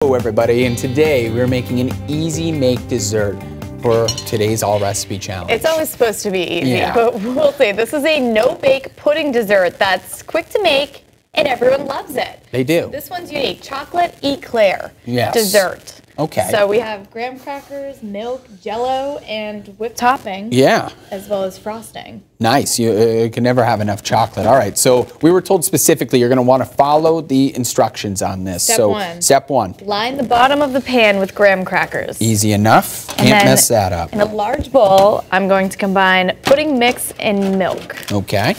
Hello everybody, and today we're making an easy make dessert for today's All Recipe challenge. It's always supposed to be easy, Yeah. but we'll see. This is a no-bake pudding dessert that's quick to make and everyone loves it. They do. This one's unique, chocolate eclair Yes. dessert. Okay. So we have graham crackers, milk, jello, and whipped topping. Yeah. As well as frosting. Nice. You can never have enough chocolate. All right. So we were told specifically you're going to want to follow the instructions on this. Step one. Line the bottom of the pan with graham crackers. Easy enough. And Can't then mess that up. In a large bowl, I'm going to combine pudding mix and milk. Okay.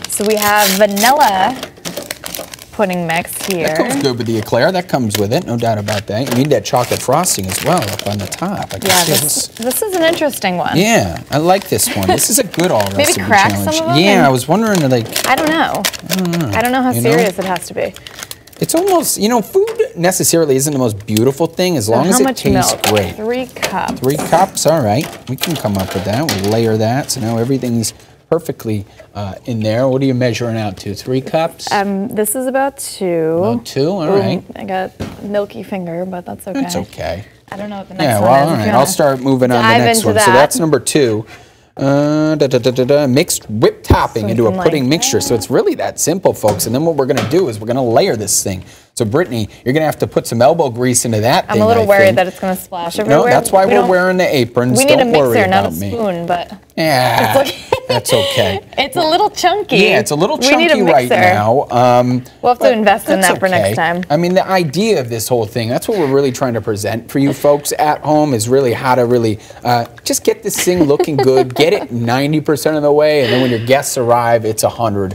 So we have vanilla pudding mix here. That goes good with the eclair. That comes with it, no doubt about that. You need that chocolate frosting as well up on the top. Yeah, this is an interesting one. Yeah, I like this one. This is a good all recipe Maybe crack challenge. some of them? Yeah, I was wondering, like, I don't know. I don't know how serious it has to be. It's almost, you know, food necessarily isn't the most beautiful thing as long as it tastes great. 3 cups. 3 cups, all right. We can come up with that. We'll layer that, so now everything's perfectly in there. What are you measuring out to? 3 cups? This is about 2. About 2, all right. I got milky finger, but that's okay. That's okay. I don't know what the next Yeah, one well, is. all right. I'll start moving on to the next one. So that's number 2. Mixed whipped topping into a pudding mixture. So it's really that simple, folks. And then what we're going to do is we're going to layer this thing. So Brittany, you're going to have to put some elbow grease into that thing. I'm a little worried that it's going to splash everywhere. No, that's why we're wearing the aprons. We need a mixer, not a me. spoon, but yeah, that's okay. It's a little chunky. Yeah, it's a little chunky right now. We'll have to invest in that for next time. I mean, the idea of this whole thing, that's what we're really trying to present for you folks at home, is really how to really just get this thing looking good, get it 90% of the way, and then when your guests arrive, it's 100%.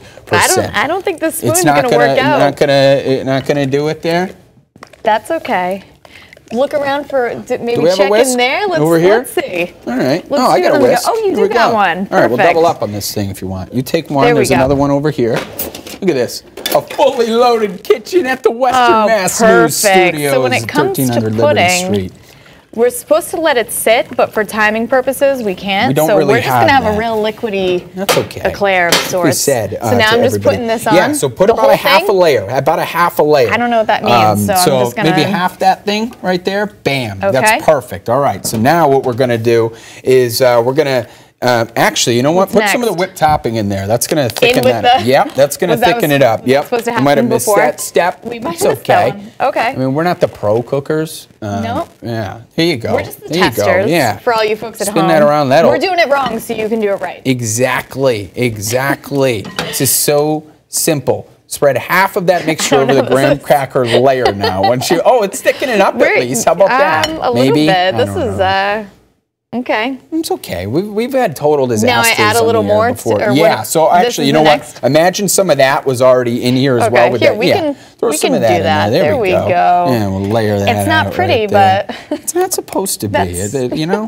I don't think this spoon's going to work out. Not gonna do it there? That's okay. Look around for maybe check in there. Let's see. All right. I got a whisk. Oh, you do got one. All right, we'll double up on this thing if you want. You take one. There's another one over here. Look at this. A fully loaded kitchen at the Western Mass News Studios. So when it comes to pudding, we're supposed to let it sit, but for timing purposes, we can't. We don't so really we're just going to have a real liquidy eclair of sorts. We said, so now I'm just putting this on. Yeah, so put about a half a layer. About a half a layer. I don't know what that means, so I'm just going to... maybe half that thing right there. Bam. Okay. That's perfect. All right, so now what we're going to do is we're going to... actually, you know what? Put some of the whipped topping in there. That's going to thicken that up. Yep, that's going to thicken it up. Yep. Supposed to happen might have missed that step. We might it's have okay. That one. Okay. I mean, we're not the pro cookers. Nope. Yeah. Here you go. We're just the testers. Yeah. For all you folks at home. Spin that around. We're doing it wrong, so you can do it right. Exactly. Exactly. This is so simple. Spread half of that mixture over the graham cracker layer now. Once you, it's thickening up at least. How about that? A little bit. This is okay. It's okay. We've had total disasters. Now I add a little more before. Yeah. So actually, you know what? Imagine some of that was already in here as well. With here, that. we can Throw some of that in there. There we go. Yeah, we'll layer that. It's not pretty, but it's not supposed to be. You know,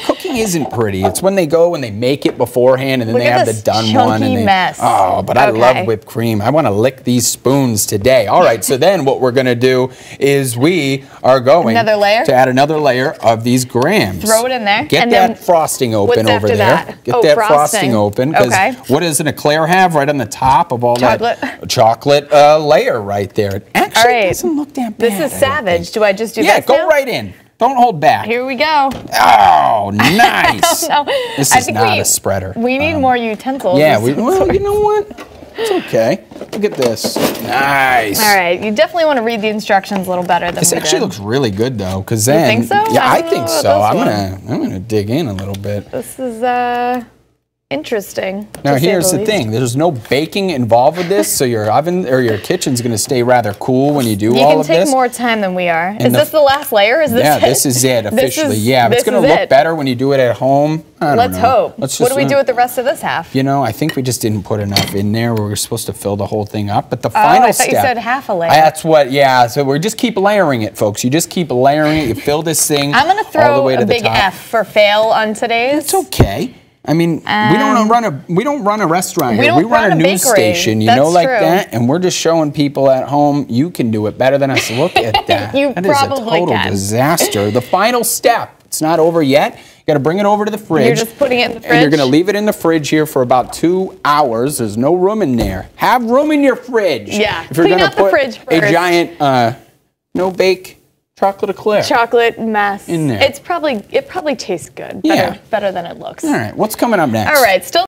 cooking isn't pretty. It's when they go and they make it beforehand, and then they have the done one. And mess. But I love whipped cream. I want to lick these spoons today. All right. So then, what we're going to do is we are going to add another layer of these grahams. Throw it in there. Get that frosting open over there. Get that frosting open. Because what does an eclair have right on the top of all that chocolate layer right there? It actually doesn't look that bad. This is savage. Do I just do that? Yeah, go right in. Don't hold back. Here we go. Oh, nice. This is not a spreader. We need more utensils. Yeah, well, you know what? It's okay. Look at this. Nice. All right. You definitely want to read the instructions a little better than this actually looks really good, though, because then... You think so? Yeah, I think so. I'm gonna dig in a little bit. This is interesting. Now, here's the thing. There's no baking involved with this, so your oven or your kitchen's going to stay rather cool when you do all of this. You can take more time than we are. Is this the last layer? Is this it? Yeah, this is it officially. Yeah, it's going to look better when you do it at home. Let's hope. What do we do with the rest of this half? You know, I think we just didn't put enough in there. We were supposed to fill the whole thing up, but the final step. I thought you said half a layer. That's what. Yeah. So we just keep layering it, folks. You just keep layering it. You fill this thing. I'm going to throw a big F for fail on today's. It's okay. I mean, we don't run a restaurant here. We run a news station, you know, like that. And we're just showing people at home you can do it better than us. Look at that. That is a total disaster. The final step. It's not over yet. You got to bring it over to the fridge. You're just putting it in the fridge? And you're going to leave it in the fridge here for about 2 hours. There's no room in there. Have room in your fridge. Yeah. If you're Clean out the fridge first. A giant no bake chocolate eclair. Chocolate mess. In there. It probably tastes good. Yeah. Better than it looks. All right, what's coming up next? All right, still